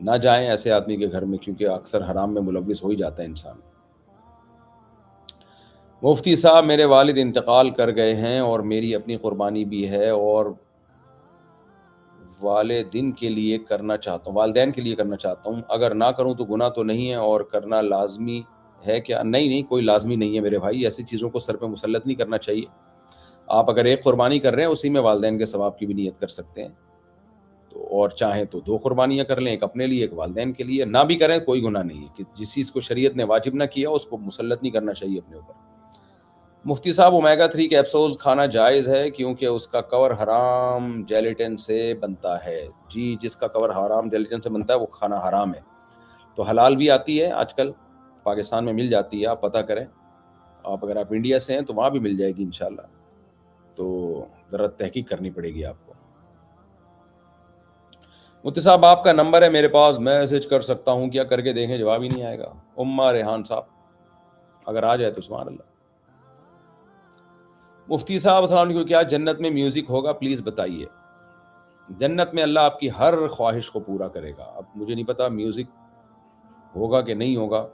نہ جائیں ایسے آدمی کے گھر میں، کیونکہ اکثر حرام میں ملوث ہو ہی جاتا ہے انسان۔ مفتی صاحب میرے والد انتقال کر گئے ہیں اور میری اپنی قربانی بھی ہے، اور والدین کے لیے کرنا چاہتا ہوں، اگر نہ کروں تو گناہ تو نہیں ہے، اور کرنا لازمی ہے کیا؟ نہیں، کوئی لازمی نہیں ہے میرے بھائی، ایسی چیزوں کو سر پہ مسلط نہیں کرنا چاہیے۔ آپ اگر ایک قربانی کر رہے ہیں اسی میں والدین کے ثواب کی بھی نیت کر سکتے ہیں، تو اور چاہیں تو 2 قربانیاں کر لیں، ایک اپنے لیے ایک والدین کے لیے، نہ بھی کریں کوئی گناہ نہیں ہے، کہ جس چیز کو شریعت نے واجب نہ کیا اس کو مسلط نہیں کرنا چاہیے اپنے اوپر۔ مفتی صاحب اومیگا 3 کیپسولز کھانا جائز ہے کیونکہ اس کا کور حرام جیلیٹن سے بنتا ہے؟ جی، جس کا کور حرام جیلیٹن سے بنتا ہے وہ کھانا حرام ہے۔ تو حلال بھی آتی ہے آج کل پاکستان میں، مل جاتی ہے، آپ پتہ کریں، اگر آپ انڈیا سے ہیں تو وہاں بھی مل جائے گی انشاءاللہ، تو ذرا تحقیق کرنی پڑے گی آپ کو۔ مفتی صاحب آپ کا نمبر ہے میرے پاس، میسج کر سکتا ہوں کیا؟ کر کے دیکھیں، جواب ہی نہیں آئے گا۔ ریحان صاحب اگر آ جائے تو سبحان اللہ۔ مفتی صاحب السلام علیکم، کیا جنت میں میوزک ہوگا؟ پلیز بتائیے۔ جنت میں اللہ آپ کی ہر خواہش کو پورا کرے گا۔ اب مجھے نہیں پتا میوزک ہوگا کہ نہیں ہوگا،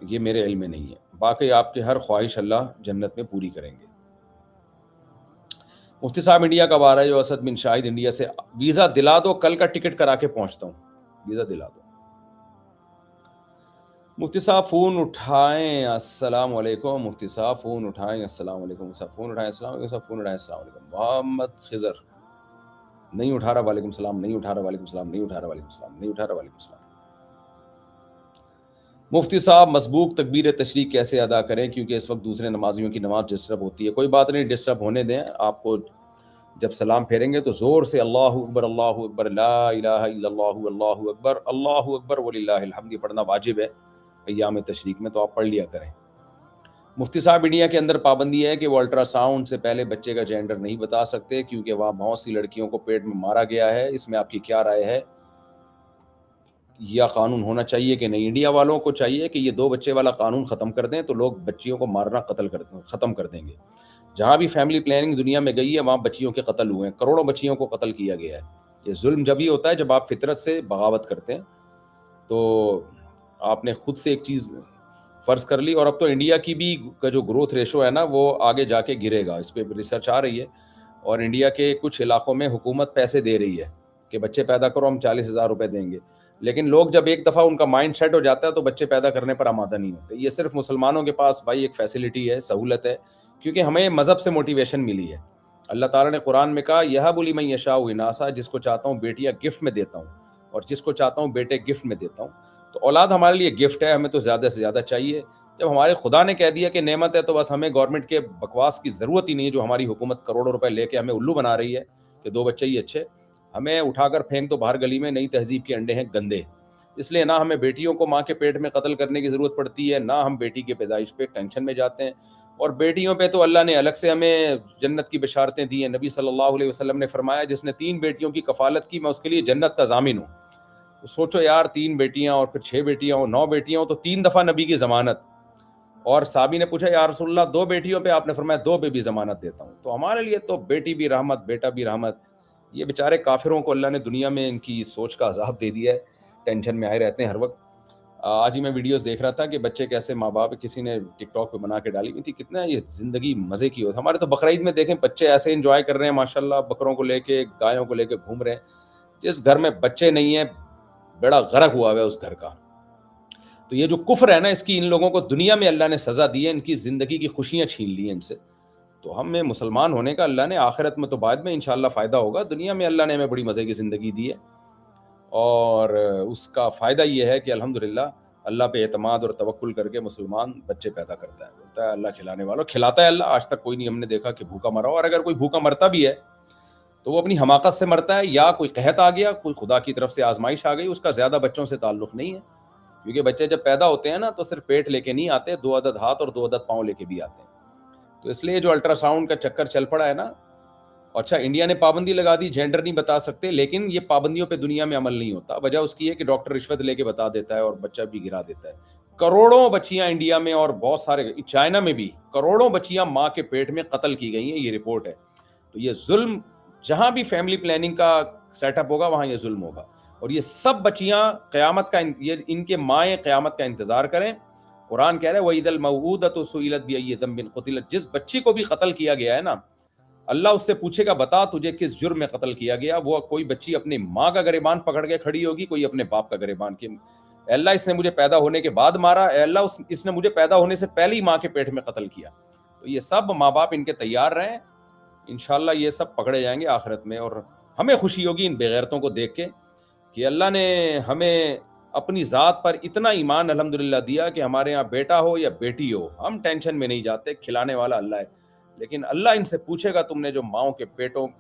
یہ میرے علم میں نہیں ہے، باقی آپ کی ہر خواہش اللہ جنت میں پوری کریں گے۔ مفتی صاحب انڈیا کب آ رہا ہے؟ جو اسد بن شاہد انڈیا سے، ویزا دلا دو، کل کا ٹکٹ کرا کے پہنچتا ہوں، ویزا دلا دو۔ مفتی صاحب فون اٹھائیں، السلام علیکم۔ مفتی صاحب فون اٹھائیں، السلام علیکم۔ فون اٹھائیں، السلام علیکم۔ فون اٹھائیں، السلام علیکم۔ محمد خضر نہیں اٹھا رہا، وعلیکم السلام، نہیں اٹھا رہا، وعلیکم السلام، نہیں اٹھا رہا، وعلیکم السلام، نہیں اٹھا رہا، وعلیکم السلام۔ مفتی صاحب مسبوق تکبیر تشریق کیسے ادا کریں؟ کیونکہ اس وقت دوسرے نمازیوں کی نماز ڈسٹرب ہوتی ہے۔ کوئی بات نہیں، ڈسٹرب ہونے دیں۔ آپ کو جب سلام پھیریں گے تو زور سے اللہ اکبر لا الہ الا اللہ اکبر وللہ الحمد پڑھنا واجب ہے ایام تشریق میں، تو آپ پڑھ لیا کریں۔ مفتی صاحب انڈیا کے اندر پابندی ہے کہ وہ الٹرا ساؤنڈ سے پہلے بچے کا جینڈر نہیں بتا سکتے کیونکہ وہاں بہت سی لڑکیوں کو پیٹ میں مارا گیا ہے، اس میں آپ کی کیا رائے ہے؟ یا قانون ہونا چاہیے کہ نہیں؟ انڈیا والوں کو چاہیے کہ یہ 2 بچے والا قانون ختم کر دیں، تو لوگ بچیوں کو مارنا ختم کر دیں گے۔ جہاں بھی فیملی پلاننگ دنیا میں گئی ہے وہاں بچیوں کے قتل ہوئے ہیں، کروڑوں بچیوں کو قتل کیا گیا ہے۔ یہ ظلم جب ہی ہوتا ہے جب آپ فطرت سے بغاوت کرتے ہیں۔ تو آپ نے خود سے ایک چیز فرض کر لی، اور اب تو انڈیا کی بھی کا جو گروتھ ریشو ہے نا وہ آگے جا کے گرے گا، اس پہ ریسرچ آ رہی ہے، اور انڈیا کے کچھ علاقوں میں حکومت پیسے دے رہی ہے کہ بچے پیدا کرو، ہم 40,000 روپے دیں گے، لیکن لوگ جب ایک دفعہ ان کا مائنڈ سیٹ ہو جاتا ہے تو بچے پیدا کرنے پر آمادہ نہیں ہوتے۔ یہ صرف مسلمانوں کے پاس بھائی ایک فیسلٹی ہے، سہولت ہے، کیونکہ ہمیں مذہب سے موٹیویشن ملی ہے۔ اللہ تعالیٰ نے قرآن میں کہا یہب لمن یشاء اناسا، جس کو چاہتا ہوں بیٹیاں گفٹ میں دیتا ہوں، اور جس کو چاہتا ہوں بیٹے گفٹ میں دیتا ہوں۔ تو اولاد ہمارے لیے گفٹ ہے، ہمیں تو زیادہ سے زیادہ چاہیے۔ جب ہمارے خدا نے کہہ دیا کہ نعمت ہے تو بس ہمیں گورنمنٹ کے بکواس کی ضرورت ہی نہیں ہے، جو ہماری حکومت کروڑوں روپے لے کے ہمیں الو بنا رہی ہے کہ 2 بچے ہی اچھے، ہمیں اٹھا کر پھینک دو باہر گلی میں، نئی تہذیب کے انڈے ہیں گندے۔ اس لیے نہ ہمیں بیٹیوں کو ماں کے پیٹ میں قتل کرنے کی ضرورت پڑتی ہے، نہ ہم بیٹی کی پیدائش پہ ٹینشن میں جاتے ہیں، اور بیٹیوں پہ تو اللہ نے الگ سے ہمیں جنت کی بشارتیں دی ہیں۔ نبی صلی اللہ علیہ وسلم نے فرمایا جس نے 3 بیٹیوں کی کفالت کی میں اس کے لیے جنت کا ضامن ہوں۔ تو سوچو یار، 3 بیٹیاں اور پھر 6 بیٹیاں ہوں، 9 بیٹیاں ہوں، تو 3 دفعہ نبی کی ضمانت۔ اور صحابی نے پوچھا یا رسول اللہ 2 بیٹیوں پہ؟ آپ نے فرمایا 2 پہ بھی ضمانت دیتا ہوں۔ تو ہمارے لیے تو بیٹی بھی رحمت، بیٹا بھی رحمت۔ یہ بیچارے کافروں کو اللہ نے دنیا میں ان کی سوچ کا عذاب دے دیا ہے، ٹینشن میں آئے رہتے ہیں ہر وقت۔ آج ہی میں ویڈیوز دیکھ رہا تھا کہ بچے کیسے ماں باپ، کسی نے ٹک ٹاک پہ بنا کے ڈالی ہوئی تھی، کتنا یہ زندگی مزے کی ہوتی ہے۔ ہمارے تو بقرعید میں دیکھیں بچے ایسے انجوائے کر رہے ہیں ماشاءاللہ، بکروں کو لے کے، گایوں کو لے کے گھوم رہے ہیں۔ جس گھر میں بچے نہیں ہیں بیڑا غرق ہوا ہے اس گھر کا۔ تو یہ جو کفر ہے نا، اس کی ان لوگوں کو دنیا میں اللہ نے سزا دی ہے، ان کی زندگی کی خوشیاں چھین لی ہیں ان سے۔ تو ہمیں مسلمان ہونے کا اللہ نے آخرت میں تو بعد میں انشاءاللہ فائدہ ہوگا، دنیا میں اللہ نے ہمیں بڑی مزے کی زندگی دی ہے، اور اس کا فائدہ یہ ہے کہ الحمدللہ اللہ پہ اعتماد اور توکل کر کے مسلمان بچے پیدا کرتا ہے، بولتا ہے اللہ کھلانے والوں، کھلاتا ہے اللہ۔ آج تک کوئی نہیں ہم نے دیکھا کہ بھوکا مرا ہو، اور اگر کوئی بھوکا مرتا بھی ہے تو وہ اپنی حماقت سے مرتا ہے، یا کوئی قحط آ گیا، کوئی خدا کی طرف سے آزمائش آ گئی، اس کا زیادہ بچوں سے تعلق نہیں ہے، کیونکہ بچے جب پیدا ہوتے ہیں نا تو صرف پیٹ لے کے نہیں آتے، 2 عدد ہاتھ اور 2 عدد پاؤں لے کے بھی آتے ہیں۔ تو اس لیے جو الٹرا ساؤنڈ کا چکر چل پڑا ہے نا، اچھا انڈیا نے پابندی لگا دی، جینڈر نہیں بتا سکتے، لیکن یہ پابندیوں پہ دنیا میں عمل نہیں ہوتا۔ وجہ اس کی ہے کہ ڈاکٹر رشوت لے کے بتا دیتا ہے اور بچہ بھی گرا دیتا ہے۔ کروڑوں بچیاں انڈیا میں اور بہت سارے چائنا میں بھی کروڑوں بچیاں ماں کے پیٹ میں قتل کی گئی ہیں، یہ رپورٹ ہے۔ تو یہ ظلم، جہاں بھی فیملی پلاننگ کا سیٹ اپ ہوگا وہاں یہ ظلم ہوگا۔ اور یہ سب بچیاں قیامت کا یہ ان کے مائیں قیامت کا انتظار کریں. قرآن کہہ رہا ہے وَإِذَا الْمَوْءُودَةُ سُئِلَتْ بِأَيِّ ذَنبٍ قُتِلَتْ، جس بچی کو بھی قتل کیا گیا ہے نا، اللہ اس سے پوچھے گا بتا تجھے کس جرم میں قتل کیا گیا. وہ کوئی بچی اپنی ماں کا گریبان پکڑ کے کھڑی ہوگی، کوئی اپنے باپ کا گریبان. کہ اے اللہ اس نے مجھے پیدا ہونے کے بعد مارا، اے اللہ اس نے مجھے پیدا ہونے سے پہلے ہی ماں کے پیٹ میں قتل کیا. تو یہ سب ماں باپ ان کے تیار رہیں، انشاءاللہ یہ سب پکڑے جائیں گے آخرت میں. اور ہمیں خوشی ہوگی ان بغیرتوں کو دیکھ کے کہ اللہ نے ہمیں اپنی ذات پر اتنا ایمان الحمدللہ دیا کہ ہمارے ہاں بیٹا ہو یا بیٹی ہو ہم ٹینشن میں نہیں جاتے، کھلانے والا اللہ ہے. لیکن اللہ ان سے پوچھے گا تم نے جو ماؤں کے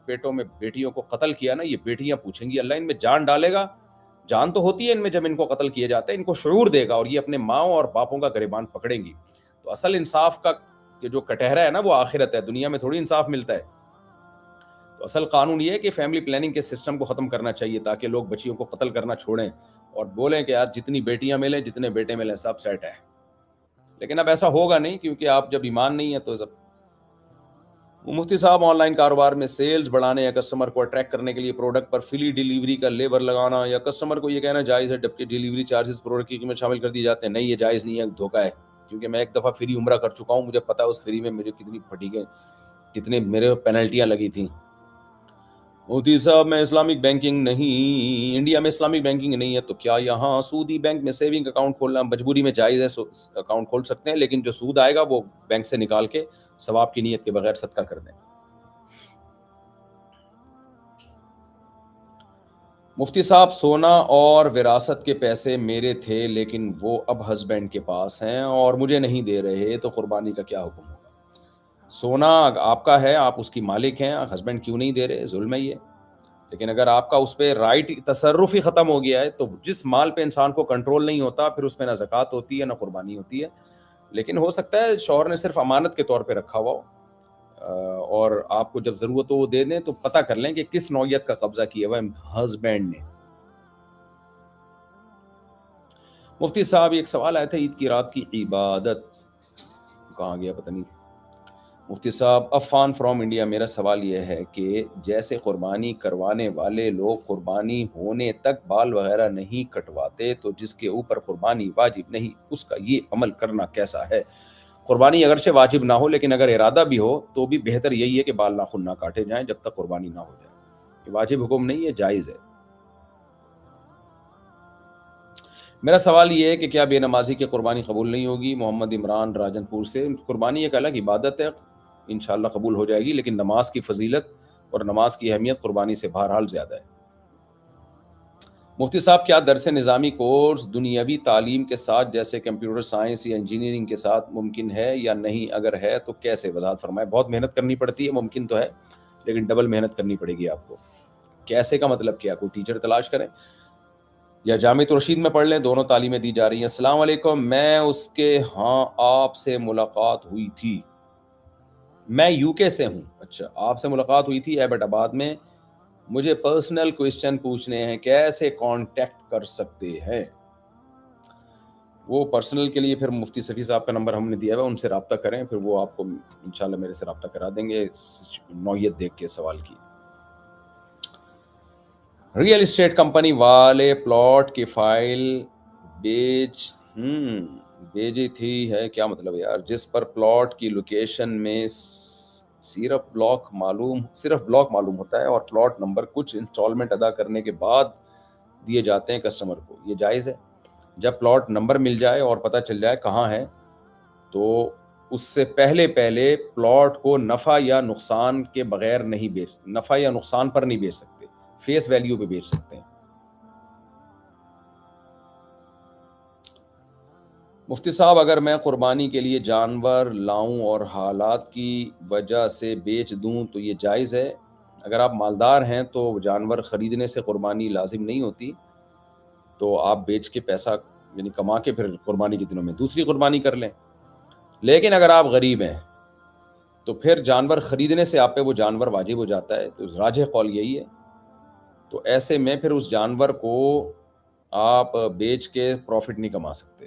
پیٹوں میں بیٹیوں کو قتل کیا نا، یہ بیٹیاں پوچھیں گی، اللہ ان میں جان ڈالے گا. جان تو ہوتی ہے ان میں جب ان کو قتل کیے جاتے ہیں، ان کو شعور دے گا اور یہ اپنے ماؤں اور باپوں کا گریبان پکڑیں گی. تو اصل انصاف کا جو کٹہرا ہے نا وہ آخرت ہے، دنیا میں تھوڑی انصاف ملتا ہے. تو اصل قانون یہ ہے کہ فیملی پلاننگ کے سسٹم کو ختم کرنا چاہیے تاکہ لوگ بچیوں کو قتل کرنا چھوڑیں اور بولیں کہ یار جتنی بیٹیاں ملیں جتنے بیٹے ملیں سب سیٹ ہے. لیکن اب ایسا ہوگا نہیں، کیونکہ آپ جب ایمان نہیں ہے تو سب. مفتی صاحب آن لائن کاروبار میں سیلز بڑھانے یا کسٹمر کو اٹریکٹ کرنے کے لیے پروڈکٹ پر فری ڈیلیوری کا لیبر لگانا یا کسٹمر کو یہ کہنا جائز ہے جبکہ ڈیلیوری چارجز پروڈکٹ کی قیمت شامل کر دیے جاتے ہیں؟ نہیں، یہ جائز نہیں ہے، دھوکہ ہے. کیونکہ میں ایک دفعہ فری عمرہ کر چکا ہوں، مجھے پتا ہے اس فری میں مجھے کتنی پھٹی گئے، کتنے میرے پینلٹیاں لگی تھیں. مفتی صاحب میں اسلامک بینکنگ نہیں، انڈیا میں اسلامک بینکنگ نہیں ہے، تو کیا یہاں سودی بینک میں سیونگ اکاؤنٹ کھولنا مجبوری میں جائز ہے؟ اکاؤنٹ کھول سکتے ہیں، لیکن جو سود آئے گا وہ بینک سے نکال کے ثواب کی نیت کے بغیر صدقہ کر دیں. مفتی صاحب سونا اور وراثت کے پیسے میرے تھے لیکن وہ اب ہسبینڈ کے پاس ہیں اور مجھے نہیں دے رہے، تو قربانی کا کیا حکم ہوگا؟ سونا آپ کا ہے، آپ اس کی مالک ہیں، ہسبینڈ کیوں نہیں دے رہے؟ ظلم ہے یہ. لیکن اگر آپ کا اس پہ رائٹ تصرف ہی ختم ہو گیا ہے تو جس مال پہ انسان کو کنٹرول نہیں ہوتا پھر اس پہ نہ زکوٰۃ ہوتی ہے نہ قربانی ہوتی ہے. لیکن ہو سکتا ہے شوہر نے صرف امانت کے طور پہ رکھا ہوا ہو اور آپ کو جب ضرورت ہو وہ دے دیں، تو پتہ کر لیں کہ کس نوعیت کا قبضہ کیا ہوا ہے ہسبینڈ نے. مفتی صاحب ایک سوال آیا تھا عید کی رات کی عبادت کہاں گیا پتہ نہیں. مفتی صاحب عفان فرام انڈیا، میرا سوال یہ ہے کہ جیسے قربانی کروانے والے لوگ قربانی ہونے تک بال وغیرہ نہیں کٹواتے، تو جس کے اوپر قربانی واجب نہیں اس کا یہ عمل کرنا کیسا ہے؟ قربانی اگرچہ واجب نہ ہو لیکن اگر ارادہ بھی ہو تو بھی بہتر یہی ہے کہ بال ناخن نہ کاٹے جائیں جب تک قربانی نہ ہو جائے. یہ واجب حکم نہیں ہے، جائز ہے. میرا سوال یہ ہے کہ کیا بے نمازی کی قربانی قبول نہیں ہوگی؟ محمد عمران راجن پور سے. قربانی ایک الگ عبادت ہے، انشاءاللہ قبول ہو جائے گی، لیکن نماز کی فضیلت اور نماز کی اہمیت قربانی سے بہرحال زیادہ ہے. مفتی صاحب کیا درس نظامی کورس دنیاوی تعلیم کے ساتھ جیسے کمپیوٹر سائنس یا انجینئرنگ کے ساتھ ممکن ہے یا نہیں؟ اگر ہے تو کیسے؟ وضاحت فرمائے. بہت محنت کرنی پڑتی ہے، ممکن تو ہے لیکن ڈبل محنت کرنی پڑے گی آپ کو. کیسے کا مطلب کیا؟ کوئی ٹیچر تلاش کریں یا جامعۃ الرشید میں پڑھ لیں، دونوں تعلیمیں دی جا رہی ہیں. السلام علیکم، میں اس کے ہاں آپ سے ملاقات ہوئی تھی. میں یو کے سے ہوں. اچھا، آپ سے ملاقات ہوئی تھی ایبٹ آباد میں. مجھے پرسنل کویسچن پوچھنے ہیں، کیسے کانٹیکٹ کر سکتے ہیں؟ وہ پرسنل کے لیے پھر مفتی صفی صاحب کا نمبر ہم نے دیا ہے، ان سے رابطہ کریں، پھر وہ آپ کو انشاءاللہ میرے سے رابطہ کرا دیں گے نوعیت دیکھ کے سوال کی. ریئل اسٹیٹ کمپنی والے پلاٹ کی فائل بھیجی تھی ہے، کیا مطلب ہے یار؟ جس پر پلاٹ کی لوکیشن میں صرف بلاک معلوم ہوتا ہے اور پلاٹ نمبر کچھ انسٹالمنٹ ادا کرنے کے بعد دیے جاتے ہیں کسٹمر کو، یہ جائز ہے؟ جب پلاٹ نمبر مل جائے اور پتہ چل جائے کہاں ہے تو اس سے پہلے پلاٹ کو نفع یا نقصان کے بغیر نہیں بیچ، نفع یا نقصان پر نہیں بیچ سکتے، فیس ویلیو پہ بیچ سکتے ہیں. مفتی صاحب اگر میں قربانی کے لیے جانور لاؤں اور حالات کی وجہ سے بیچ دوں تو یہ جائز ہے؟ اگر آپ مالدار ہیں تو جانور خریدنے سے قربانی لازم نہیں ہوتی، تو آپ بیچ کے پیسہ یعنی کما کے پھر قربانی کے دنوں میں دوسری قربانی کر لیں. لیکن اگر آپ غریب ہیں تو پھر جانور خریدنے سے آپ پہ وہ جانور واجب ہو جاتا ہے، تو راجح قول یہی ہے. تو ایسے میں پھر اس جانور کو آپ بیچ کے پروفٹ نہیں کما سکتے.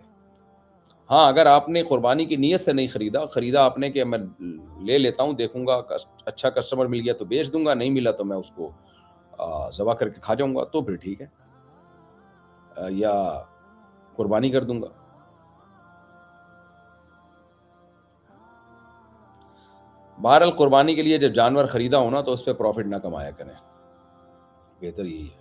ہاں، اگر آپ نے قربانی کی نیت سے نہیں خریدا آپ نے کہ میں لے لیتا ہوں، دیکھوں گا اچھا کسٹمر مل گیا تو بیچ دوں گا، نہیں ملا تو میں اس کو ذبح کر کے کھا جاؤں گا، تو پھر ٹھیک ہے. یا قربانی کر دوں گا۔ بہرحال قربانی کے لیے جب جانور خریدا ہونا تو اس پہ پروفٹ نہ کمایا کریں، بہتر یہی ہے۔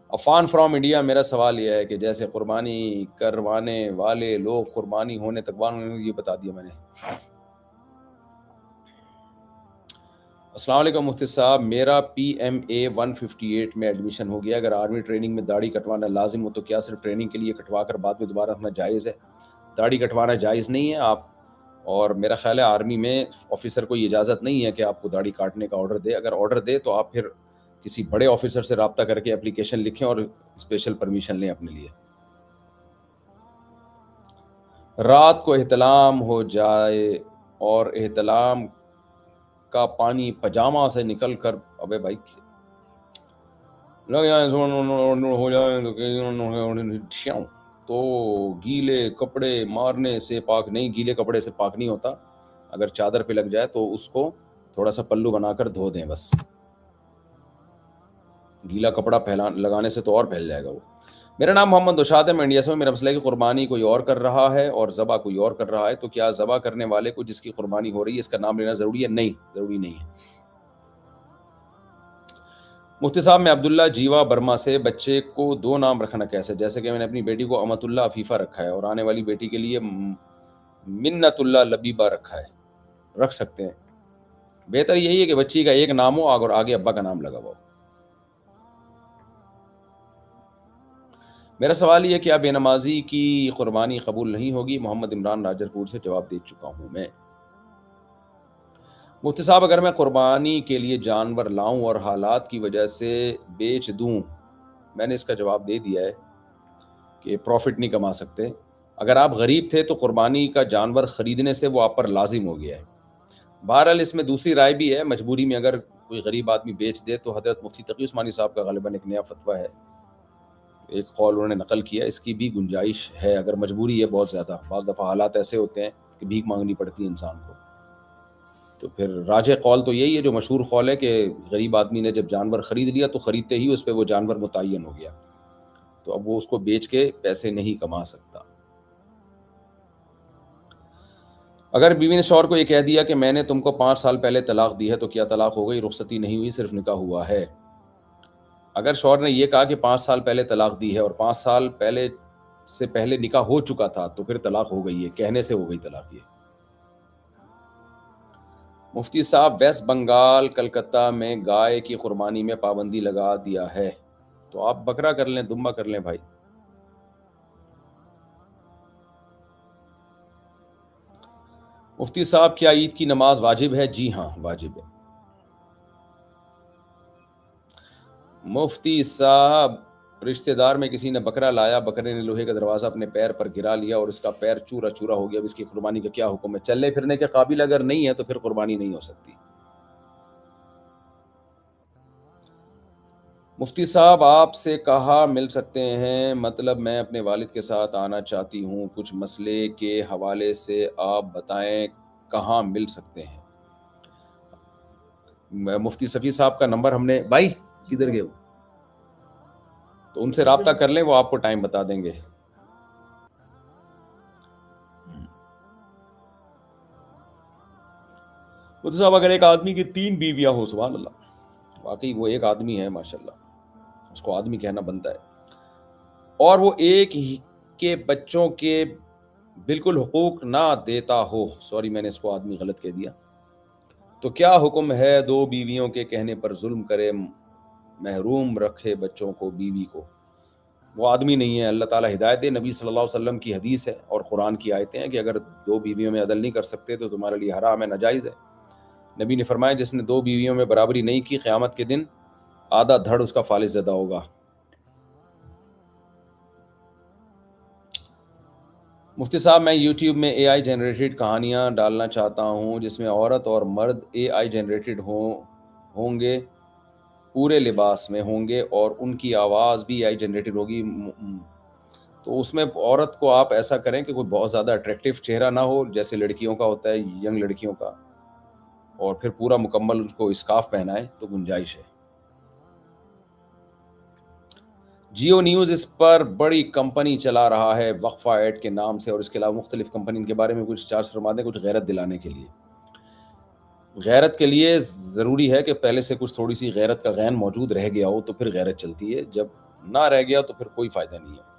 عفان فرام انڈیا، میرا سوال یہ ہے کہ جیسے قربانی کروانے والے لوگ قربانی ہونے تک یہ بتا دیا میں نے۔ السلام علیکم مفتی صاحب، میرا پی ایم اے 158 میں ایڈمیشن ہو گیا، اگر آرمی ٹریننگ میں داڑھی کٹوانا لازم ہو تو کیا صرف ٹریننگ کے لیے کٹوا کر بعد میں دوبارہ رکھنا جائز ہے؟ داڑھی کٹوانا جائز نہیں ہے آپ، اور میرا خیال ہے آرمی میں آفیسر کو یہ اجازت نہیں ہے کہ آپ کو داڑھی کاٹنے کا آرڈر دے، اگر آرڈر دے تو آپ پھر کسی بڑے آفیسر سے رابطہ کر کے اپلیکیشن لکھیں اور اسپیشل پرمیشن لیں اپنے لیے۔ رات کو احتلام ہو جائے اور احتلام کا پانی پجامہ سے نکل کر ابے بھائی لگ جائے ہو جائے تو گیلے کپڑے مارنے سے پاک نہیں، گیلے کپڑے سے پاک نہیں ہوتا، اگر چادر پہ لگ جائے تو اس کو تھوڑا سا پلو بنا کر دھو دیں بس، گیلا کپڑا لگانے سے تو اور پھیل جائے گا وہ۔ میرا نام محمد دشاد ہے، میں انڈیا سے ہوں۔ میرا مسئلہ ہے کہ قربانی کوئی اور کر رہا ہے اور ذبح کوئی اور کر رہا ہے، تو کیا ذبح کرنے والے کو جس کی قربانی ہو رہی ہے اس کا نام لینا ضروری ہے؟ نہیں، ضروری نہیں ہے۔ مفتی صاحب، میں عبداللہ جیوا برما سے، بچے کو 2 نام رکھنا کیسے؟ جیسے کہ میں نے اپنی بیٹی کو امت اللہ عفیفہ رکھا ہے اور آنے والی بیٹی کے لیے منت اللہ لبیبہ رکھا ہے، رکھ سکتے ہیں۔ بہتر یہی ہے کہ بچی کا ایک نام ہو اور آگے ابا کا نام لگا ہوا ہو۔ میرا سوال یہ کہ کیا بے نمازی کی قربانی قبول نہیں ہوگی؟ محمد عمران راجر پور سے جواب دے چکا ہوں میں۔ مفتی صاحب، اگر میں قربانی کے لیے جانور لاؤں اور حالات کی وجہ سے بیچ دوں، میں نے اس کا جواب دے دیا ہے کہ پروفٹ نہیں کما سکتے۔ اگر آپ غریب تھے تو قربانی کا جانور خریدنے سے وہ آپ پر لازم ہو گیا ہے۔ بہرحال اس میں دوسری رائے بھی ہے، مجبوری میں اگر کوئی غریب آدمی بیچ دے تو حضرت مفتی تقی عثمانی صاحب کا غالباً ایک نیا فتویٰ ہے، ایک قول انہوں نے نقل کیا، اس کی بھی گنجائش ہے اگر مجبوری ہے بہت زیادہ۔ بعض دفعہ حالات ایسے ہوتے ہیں کہ بھیک مانگنی پڑتی ہے انسان کو، تو پھر راجح قول تو یہی ہے جو مشہور قول ہے کہ غریب آدمی نے جب جانور خرید لیا تو خریدتے ہی اس پہ وہ جانور متعین ہو گیا، تو اب وہ اس کو بیچ کے پیسے نہیں کما سکتا۔ اگر بیوی نے شوہر کو یہ کہہ دیا کہ میں نے تم کو 5 سال پہلے طلاق دی ہے تو کیا طلاق ہو گئی؟ رخصتی نہیں ہوئی، صرف نکاح ہوا ہے۔ اگر شوہر نے یہ کہا کہ 5 سال پہلے طلاق دی ہے اور 5 سال پہلے سے پہلے نکاح ہو چکا تھا تو پھر طلاق ہو گئی ہے، کہنے سے ہو گئی طلاق۔ یہ مفتی صاحب، ویسٹ بنگال کلکتہ میں گائے کی قربانی میں پابندی لگا دیا ہے، تو آپ بکرا کر لیں، دمبا کر لیں بھائی۔ مفتی صاحب، کیا عید کی نماز واجب ہے؟ جی ہاں، واجب ہے۔ مفتی صاحب، رشتہ دار میں کسی نے بکرا لایا، بکرے نے لوہے کا دروازہ اپنے پیر پر گرا لیا اور اس کا پیر چورا چورا ہو گیا، اب اس کی قربانی کا کیا حکم ہے؟ چلنے پھرنے کے قابل اگر نہیں ہے تو پھر قربانی نہیں ہو سکتی۔ مفتی صاحب، آپ سے کہاں مل سکتے ہیں؟ مطلب میں اپنے والد کے ساتھ آنا چاہتی ہوں، کچھ مسئلے کے حوالے سے آپ بتائیں کہاں مل سکتے ہیں؟ مفتی صفی صاحب کا نمبر ہم نے، بھائی کدھر گئے وہ، تو ان سے رابطہ کر لیں، وہ آپ کو ٹائم بتا دیں گے۔ مفتی صاحب، اگر ایک آدمی کی 3 بیویاں ہو، سبحان اللہ، واقعی وہ ایک آدمی ہے، ماشاءاللہ اس کو آدمی کہنا بنتا ہے، اور وہ ایک ہی کے بچوں کے بالکل حقوق نہ دیتا ہو، سوری میں نے اس کو آدمی غلط کہہ دیا، تو کیا حکم ہے 2 بیویوں کے کہنے پر ظلم کرے، محروم رکھے بچوں کو، بیوی کو؟ وہ آدمی نہیں ہے، اللہ تعالیٰ ہدایت دے۔ نبی صلی اللہ علیہ وسلم کی حدیث ہے اور قرآن کی آیتیں ہیں کہ اگر 2 بیویوں میں عدل نہیں کر سکتے تو تمہارے لیے حرام ہے، ناجائز ہے۔ نبی نے فرمایا جس نے 2 بیویوں میں برابری نہیں کی، قیامت کے دن آدھا دھڑ اس کا فالج زدہ ہوگا۔ مفتی صاحب، میں یوٹیوب میں اے آئی جنریٹڈ کہانیاں ڈالنا چاہتا ہوں جس میں عورت اور مرد اے آئی جنریٹڈ ہوں گے، پورے لباس میں ہوں گے اور ان کی آواز بھی اے آئی جنریٹڈ ہوگی، تو اس میں عورت کو آپ ایسا کریں کہ کوئی بہت زیادہ اٹریکٹیو چہرہ نہ ہو جیسے لڑکیوں کا ہوتا ہے، ینگ لڑکیوں کا، اور پھر پورا مکمل اس کو اسکارف پہنائے تو گنجائش ہے۔ جیو نیوز اس پر بڑی کمپنی چلا رہا ہے وقفہ ایڈ کے نام سے، اور اس کے علاوہ مختلف کمپنی ان کے بارے میں کچھ چارج فرما دیں کچھ غیرت دلانے کے لیے۔ غیرت کے لیے ضروری ہے کہ پہلے سے کچھ تھوڑی سی غیرت کا غین موجود رہ گیا ہو تو پھر غیرت چلتی ہے، جب نہ رہ گیا تو پھر کوئی فائدہ نہیں ہے۔